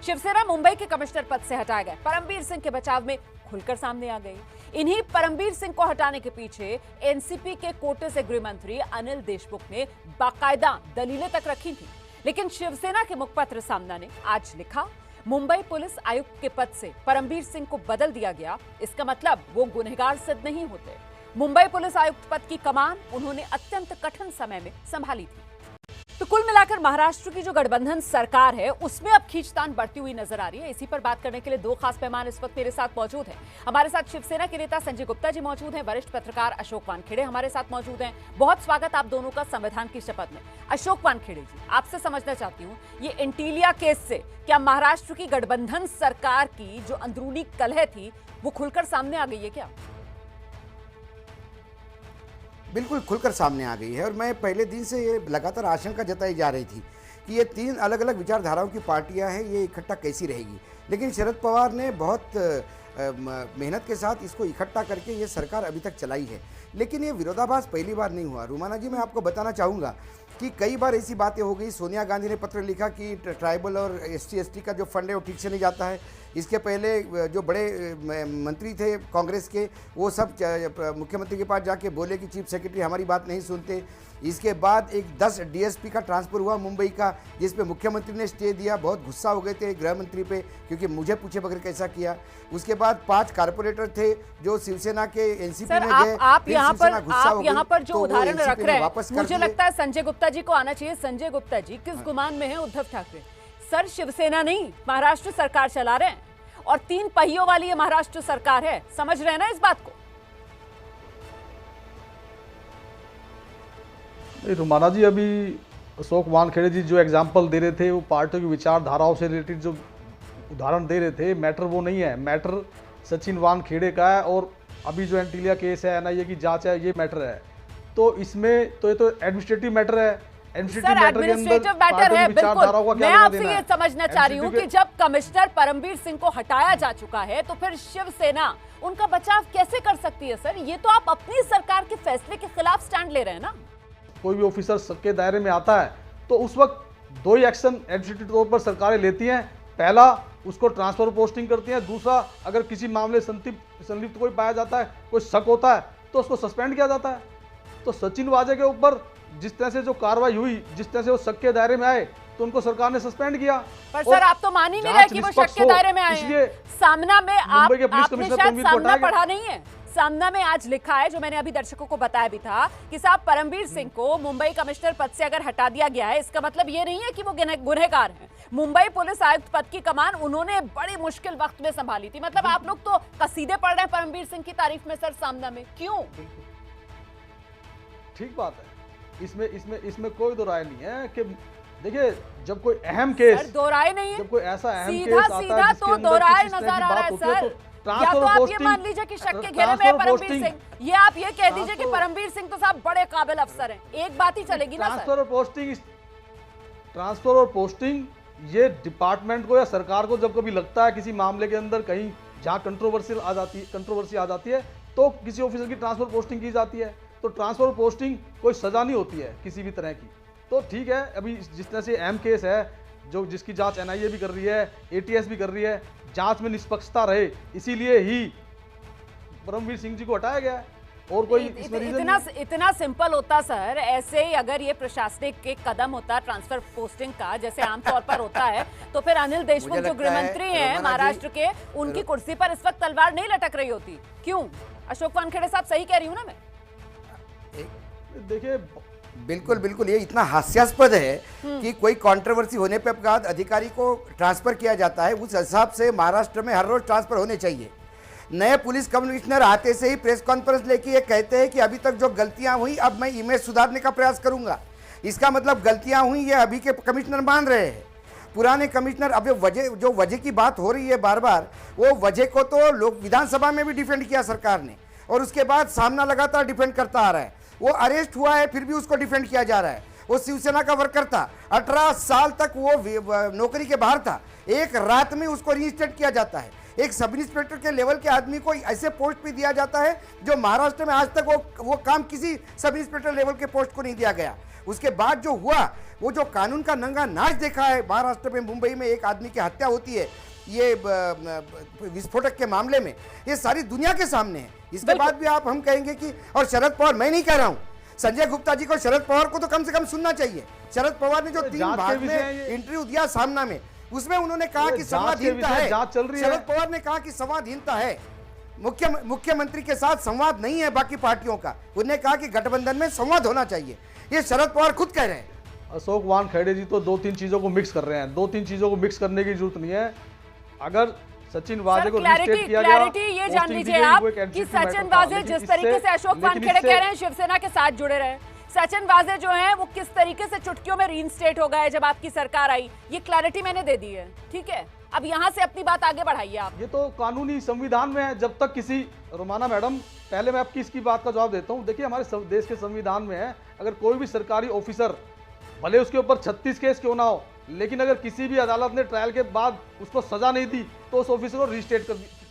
शिवसेना मुंबई के कमिश्नर पद से हटाए गए परमवीर सिंह के बचाव में खुलकर सामने आ गई। इन्हीं परमवीर सिंह को हटाने के पीछे एनसीपी के कोटे से गृह मंत्री अनिल देशमुख ने बाकायदा दलीलें तक रखी थी। लेकिन शिवसेना के मुखपत्र सामना ने आज लिखा, मुंबई पुलिस आयुक्त के पद से परमवीर सिंह को बदल दिया गया, इसका मतलब वो गुनहगार सिद्ध नहीं होते। मुंबई पुलिस आयुक्त पद की कमान उन्होंने अत्यंत कठिन समय में संभाली थी। तो कुल मिलाकर महाराष्ट्र की जो गठबंधन सरकार है उसमें अब खींचतान बढ़ती हुई नजर आ रही है। इसी पर बात करने के लिए दो खास मेहमान इस वक्त मेरे साथ मौजूद हैं। हमारे साथ शिवसेना के नेता संजय गुप्ता जी मौजूद हैं, वरिष्ठ पत्रकार अशोक वानखेड़े हमारे साथ मौजूद हैं। बहुत स्वागत आप दोनों का संविधान की शपथ में। अशोक वानखेड़े जी, आपसे समझना चाहती हूँ, ये एंटीलिया केस से क्या महाराष्ट्र की गठबंधन सरकार की जो अंदरूनी कलह थी वो खुलकर सामने आ गई है क्या? बिल्कुल खुलकर सामने आ गई है। और मैं पहले दिन से ये लगातार आशंका जताई जा रही थी कि ये तीन अलग अलग विचारधाराओं की पार्टियां हैं, ये इकट्ठा कैसी रहेगी। लेकिन शरद पवार ने बहुत मेहनत के साथ इसको इकट्ठा करके ये सरकार अभी तक चलाई है। लेकिन ये विरोधाभास पहली बार नहीं हुआ। रुमाना जी, मैं आपको बताना चाहूँगा कि कई बार ऐसी बातें हो गई। सोनिया गांधी ने पत्र लिखा कि ट्राइबल और ST/ST का जो फंड है वो ठीक से नहीं जाता है। इसके पहले जो बड़े मंत्री थे कांग्रेस के, वो सब मुख्यमंत्री के पास जाके बोले कि चीफ सेक्रेटरी हमारी बात नहीं सुनते। इसके बाद एक 10 DSP का ट्रांसफ़र हुआ मुंबई का, जिस पे मुख्यमंत्री ने स्टे दिया। बहुत गुस्सा हो गए थे गृह मंत्री पे, क्योंकि मुझे पूछे बगैर कैसा किया। उसके बाद 5 कारपोरेटर थे जो शिवसेना के एनसीपी में गए। आप यहाँ पर जो उदाहरण रख रहे हैं, मुझे लगता है संजय गुप्ता जी को आना चाहिए। संजय गुप्ता जी, किस गुमान में है उद्धव ठाकरे? सर, शिवसेना नहीं, महाराष्ट्र सरकार चला रहे हैं और 3 पहियों वाली ये महाराष्ट्र सरकार है। समझ रहे हैं ना इस बात को? रुमाना जी, अभी अशोक वानखेड़े जी जो एग्जाम्पल दे रहे थे वो पार्टियों की विचारधाराओं से रिलेटेड जो उदाहरण दे रहे थे, मैटर वो नहीं है। मैटर सचिन वानखेड़े का है और अभी जो एंटीलिया केस है, NIA की जांच है, ये मैटर है। तो इसमें तो ये तो एडमिनिस्ट्रेटिव मैटर है। एडमिनिस्ट्रेटिव मैटर है, बिल्कुल। मैं आपसे ये समझना चाह रही हूँ कि जब कमिश्नर परमवीर सिंह को हटाया जा चुका है तो फिर शिवसेना उनका बचाव कैसे कर सकती है? सर, ये तो आप अपनी सरकार के फैसले के खिलाफ स्टैंड ले रहे हैं ना। कोई भी ऑफिसर सबके दायरे में आता है तो उस वक्त 2 ही एक्शन एडमिनिस्ट्रेटिव तौर पर सरकारें लेती हैं। पहला, उसको ट्रांसफर पोस्टिंग करती हैं। दूसरा, अगर किसी मामले संलिप्त कोई पाया जाता है, कोई शक होता है, तो उसको सस्पेंड किया जाता है। तो सचिन वाजे के ऊपर जिस तरह से जो कार्रवाई हुई, जिस तरह से वो शक के दायरे में आए, तो उनको सरकार ने सस्पेंड किया। पर सर, आप तो मान ही नहीं रहे कि वो शक के दायरे में आए हैं। सामना में आपने शायद सामना पढ़ा नहीं है। सामना में आज लिखा है, जो मैंने अभी दर्शकों को बताया भी था, कि साहब परमवीर सिंह को मुंबई कमिश्नर पद से अगर हटा दिया गया है, इसका मतलब ये नहीं है कि वो गुनहगार हैं। मुंबई पुलिस आयुक्त पद की कमान उन्होंने बड़ी मुश्किल वक्त में संभाली थी। मतलब आप लोग तो कसीदे पढ़ रहे हैं परमवीर सिंह की तारीफ में सर सामना में, क्यों? ठीक बात है, इसमें कोई दो राय नहीं है कि देखिए, जब कोई अहम केस, दो राय नहीं है, जब कोई ऐसा अहम केस आता है सीधा तो दो राय नजर आ रहा है सर। या तो आप ये मान लीजिए कि शक के घेरे में है परमवीर सिंह, ये आप ये कह दीजिए कि परमवीर सिंह तो साहब बड़े काबिल अफसर हैं। एक बात ही चलेगी ना सर। ट्रांसफर और पोस्टिंग ये डिपार्टमेंट को या सरकार को जब कभी लगता है किसी मामले के अंदर कहीं जहां कंट्रोवर्सी आ जाती है तो किसी ऑफिसर की ट्रांसफर पोस्टिंग की जाती है। तो ट्रांसफर पोस्टिंग कोई सजा नहीं होती है किसी भी तरह की। तो ठीक है, अभी जिस तरह से अहम केस है जो जिसकी जांच NIA भी कर रही है, ATS भी कर रही है, जांच में निष्पक्षता रहे, इसीलिए ही परमवीर सिंह जी को हटाया गया है। और कोई इतना सिंपल होता सर, ऐसे ही अगर ये प्रशासनिक के कदम होता ट्रांसफर पोस्टिंग का, जैसे आमतौर पर होता है, तो फिर अनिल देशमुख जो गृह मंत्री हैं महाराष्ट्र के, उनकी कुर्सी पर इस वक्त तलवार नहीं लटक रही होती। क्यों? अशोक वानखेड़े साहब, सही कह रही हूँ ना मैं? देखिए, बिल्कुल ये इतना हास्यास्पद है कि कोई कंट्रोवर्सी होने पे बाद अधिकारी को ट्रांसफर किया जाता है। उस हिसाब से महाराष्ट्र में हर रोज ट्रांसफर होने चाहिए। नए पुलिस कमिश्नर आते से ही प्रेस कॉन्फ्रेंस लेके ये कहते हैं कि अभी तक जो गलतियां हुई, अब मैं इमेज सुधारने का प्रयास करूंगा। इसका मतलब गलतियां हुई ये अभी के कमिश्नर मान रहे हैं। पुराने कमिश्नर, अब वजह की बात हो रही है बार बार, वो वजह को तो लोग विधानसभा में भी डिफेंड किया सरकार ने, और उसके बाद सामना लगातार डिफेंड करता आ रहा है। वो अरेस्ट हुआ है फिर भी उसको डिफेंड किया जा रहा है। वो शिवसेना का वर्कर था, 18 साल तक वो नौकरी के बाहर था, एक रात में उसको रिइंस्टेट किया जाता है। एक सब इंस्पेक्टर के लेवल के आदमी को ऐसे पोस्ट पे दिया जाता है जो महाराष्ट्र में आज तक वो काम किसी सब इंस्पेक्टर लेवल के पोस्ट को नहीं दिया गया। उसके बाद जो हुआ वो जो कानून का नंगा नाच देखा है महाराष्ट्र में, मुंबई में एक आदमी की हत्या होती है ये विस्फोटक के मामले में, ये सारी दुनिया के सामने है। इसके बाद भी आप हम कहेंगे कि, और शरद पवार, मैं नहीं कह रहा हूं, संजय गुप्ता जी को, शरद पवार को तो कम से कम सुनना चाहिए। शरद पवार ने जो 3 भाग में इंटरव्यू दिया सामना में, उसमें उन्होंने कहा कि संवादहीनता है। शरद पवार ने कहा कि संवादहीनता है, मुख्यमंत्री के साथ संवाद नहीं है बाकी पार्टियों का। उन्होंने कहा कि गठबंधन में संवाद होना चाहिए, ये शरद पवार खुद कह रहे हैं। अशोक वानखेड़े जी तो 2-3 चीजों को मिक्स कर रहे हैं। 2-3 चीजों को मिक्स करने की जरूरत नहीं है। अगर सचिन वाजे को रिस्टेट किया गया, क्लैरिटी ये जान लीजिए आप कि सचिन वाजे जिस तरीके से अशोक वानखेड़े कह रहे हैं शिवसेना के साथ जुड़े रहे, सचिन वाजे जो हैं वो किस तरीके से चुटकियों में रीइंस्टेट हो गए जब आपकी सरकार आई, ये क्लैरिटी मैंने दे दी है। ठीक है, अब यहां से अपनी बात आगे बढ़ाइए आप। ये तो कानूनी संविधान में है। जब तक किसी, रोमाना मैडम, पहले मैं आपकी इसकी बात का जवाब देता हूं। देखिए, हमारे देश के संविधान में है, अगर कोई भी सरकारी ऑफिसर, भले उसके ऊपर 36 केस क्यों ना हो, लेकिन अगर किसी भी अदालत ने ट्रायल के बाद उसको सजा नहीं दी तो उस ऑफिसर को रिस्टेट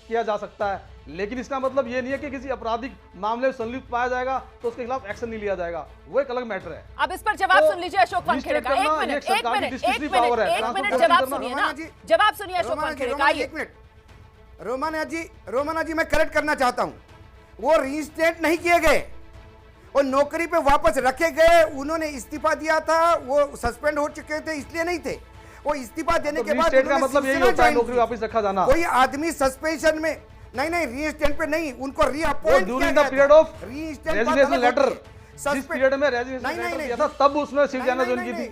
किया जा सकता है। लेकिन इसका मतलब ये नहीं है कि किसी आपराधिक मामले में संलिप्त पाया जाएगा तो उसके खिलाफ एक्शन नहीं लिया जाएगा, वो एक अलग मैटर है। अब इस पर जवाब सुन लीजिए अशोक वानखेड़े का। एक मिनट जवाब सुनिए ना, जवाब सुनिए अशोक वानखेड़े का। एक मिनट, रोमाना जी मैं करेक्ट करना चाहता हूं, वो रीइंस्टेट नहीं किए गए, वो नौकरी पे वापस रखे गए। उन्होंने इस्तीफा दिया था, वो सस्पेंड हो चुके थे, इसलिए नहीं थे। वो इस्तीफा देने के बाद का मतलब यही होता है, नौकरी वापस रखा जाना। कोई आदमी सस्पेंशन में नहीं रीइंस्टेट पे नहीं, उनको reappoint during the period of resignation letter, जिस पीरियड में रेजिग्नेशन लेटर दिया था तब उसने शिवसेना ज्वाइन की थी।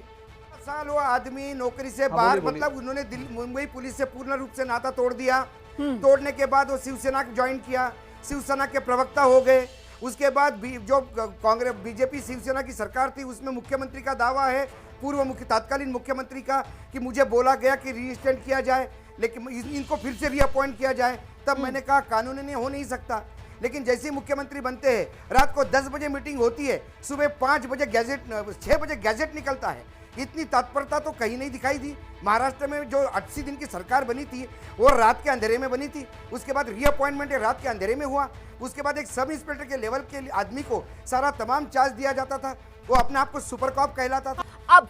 साल वो आदमी नौकरी से बाहर, मतलब उन्होंने मुंबई पुलिस से पूर्ण रूप से नाता तोड़ दिया। तोड़ने के बाद वो शिवसेना ज्वाइन किया, शिवसेना के प्रवक्ता हो गए। उसके बाद जो कांग्रेस बीजेपी शिवसेना की सरकार थी, उसमें मुख्यमंत्री का दावा है, तत्कालीन मुख्यमंत्री का, कि मुझे बोला गया कि रीइंस्टेट किया जाए, लेकिन इनको फिर से रीअपॉइंट किया जाए। तब मैंने कहा कानूनी हो नहीं सकता। लेकिन जैसे ही मुख्यमंत्री बनते हैं, रात को 10 बजे मीटिंग होती है, सुबह 5 बजे गैजेट, 6 बजे गैजेट निकलता है। इतनी तत्परता तो कहीं नहीं दिखाई दी। महाराष्ट्र में जो 80 दिन की सरकार बनी थी वो रात के अंधेरे में बनी थी। उसके बाद रीअपॉइंटमेंट रात के अंधेरे में हुआ। उसके बाद एक सब इंस्पेक्टर के लेवल के आदमी को सारा तमाम चार्ज दिया जाता था, वो अपने आप को सुपर कॉप कहलाता था। अब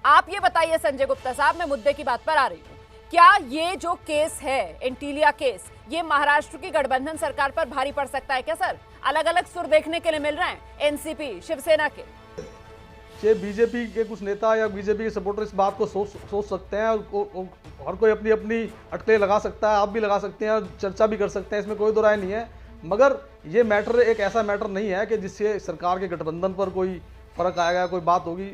आप ये बताइए संजय गुप्ता साहब, मैं मुद्दे की बात पर आ रही हूँ, क्या ये जो केस है, एंटीलिया केस, ये महाराष्ट्र की गठबंधन सरकार पर भारी पड़ सकता है क्या सर? अलग अलग सुर देखने के लिए मिल रहे हैं एनसीपी, शिवसेना के। ये बीजेपी के कुछ नेता या बीजेपी के सपोर्टर इस बात को सोच सकते हैं, और हर कोई अपनी अपनी अटकलें लगा सकता है, आप भी लगा सकते हैं और चर्चा भी कर सकते हैं, इसमें कोई दो राय नहीं है। मगर ये मैटर एक ऐसा मैटर नहीं है कि जिससे सरकार के गठबंधन पर कोई फर्क आएगा, कोई बात होगी।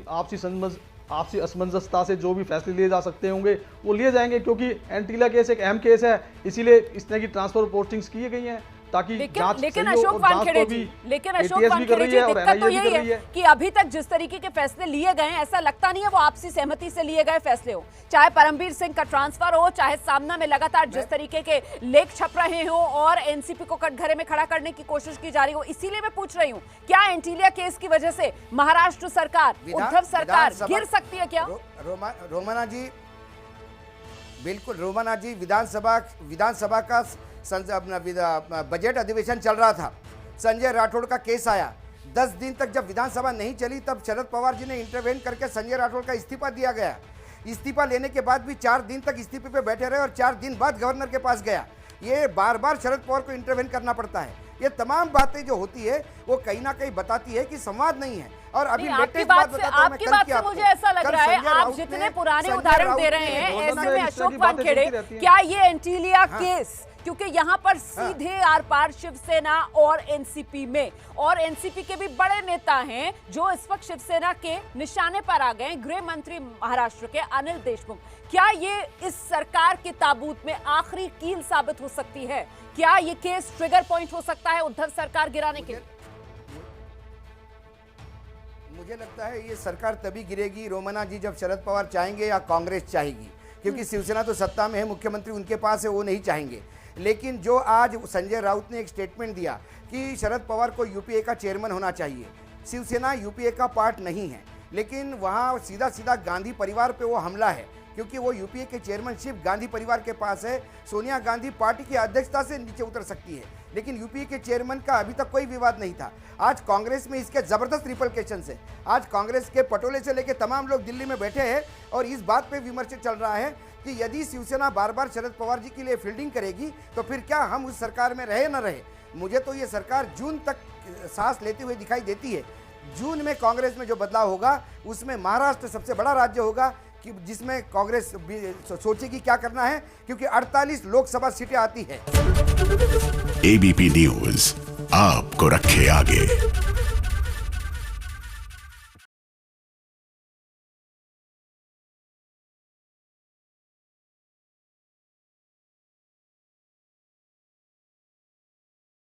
आपसी असमंजसता से जो भी फैसले लिए जा सकते होंगे वो लिए जाएंगे, क्योंकि एंटीलिया केस एक अहम केस है, इसीलिए इस तरह की ट्रांसफर पोस्टिंग्स की गई हैं ताकि लेकिन अशोक वानखेड़े जी, दिक्कत तो यही है कि अभी तक जिस तरीके के फैसले लिए गए हैं, ऐसा लगता नहीं है वो आपसी सहमति से लिए गए फैसले हो। चाहे परमबीर सिंह का ट्रांसफर हो, चाहे सामना में लगातार जिस तरीके के लेख छप रहे हो और एनसीपी को कटघरे में खड़ा करने की कोशिश की जा रही हो। इसीलिए मैं पूछ रही हूँ, क्या एंटीलिया केस की वजह से महाराष्ट्र सरकार, उद्धव सरकार गिर सकती है क्या? रोमाना जी, बिल्कुल रोमाना जी, विधानसभा का अपना बजट अधिवेशन चल रहा था, संजय राठौड़ का केस आया। 10 दिन तक जब विधानसभा नहीं चली तब शरद पवार जी ने इंटरवेन करके संजय राठौड़ का इस्तीफा दिया गया। इस्तीफा लेने के बाद भी 4 दिन तक इस्तीफे पे बैठे रहे और 4 दिन बाद गवर्नर के पास गया। ये बार बार शरद पवार को इंटरवेन करना पड़ता है। ये तमाम बातें जो होती है वो कहीं ना कहीं बताती है कि संवाद नहीं है। और अभी आपकी बात से मुझे ऐसा लग रहा है, आप जितने पुराने उदाहरण दे रहे हैं, ऐसे में अशोक वानखेड़े, क्या ये एंटीलिया केस, क्योंकि यहाँ पर सीधे आर पार शिवसेना और एनसीपी में, और एनसीपी के भी बड़े नेता हैं जो इस वक्त शिवसेना के निशाने पर आ गए, गृह मंत्री महाराष्ट्र के अनिल देशमुख, क्या ये इस सरकार के ताबूत में आखिरी कील साबित हो सकती है? क्या ये केस ट्रिगर पॉइंट हो सकता है उद्धव सरकार गिराने के लिए? मुझे लगता है ये सरकार तभी गिरेगी रोमाना जी जब शरद पवार चाहेंगे या कांग्रेस चाहेगी, क्योंकि शिवसेना तो सत्ता में है, मुख्यमंत्री उनके पास है, वो नहीं चाहेंगे। लेकिन जो आज संजय राउत ने एक स्टेटमेंट दिया कि शरद पवार को यूपीए का चेयरमैन होना चाहिए, शिवसेना यूपीए का पार्ट नहीं है, लेकिन वहाँ सीधा सीधा गांधी परिवार पे वो हमला है। क्योंकि वो यूपीए के चेयरमैनशिप गांधी परिवार के पास है। सोनिया गांधी पार्टी की अध्यक्षता से नीचे उतर सकती है, लेकिन यूपीए के चेयरमैन का अभी तक कोई विवाद नहीं था। आज कांग्रेस में इसके जबरदस्त रिपरकशन है। आज कांग्रेस के पटोले से लेकर तमाम लोग दिल्ली में बैठे हैं और इस बात पे विमर्श चल रहा है कि यदि शिवसेना बार बार शरद पवार जी के लिए फील्डिंग करेगी तो फिर क्या हम उस सरकार में रहे न रहे। मुझे तो ये सरकार जून तक सांस लेते हुए दिखाई देती है। जून में कांग्रेस में जो बदलाव होगा उसमें महाराष्ट्र सबसे बड़ा राज्य होगा कि जिसमें कांग्रेस सोचेगी क्या करना है, क्योंकि 48 लोकसभा सीटें आती है। एबीपी न्यूज आपको रखे आगे।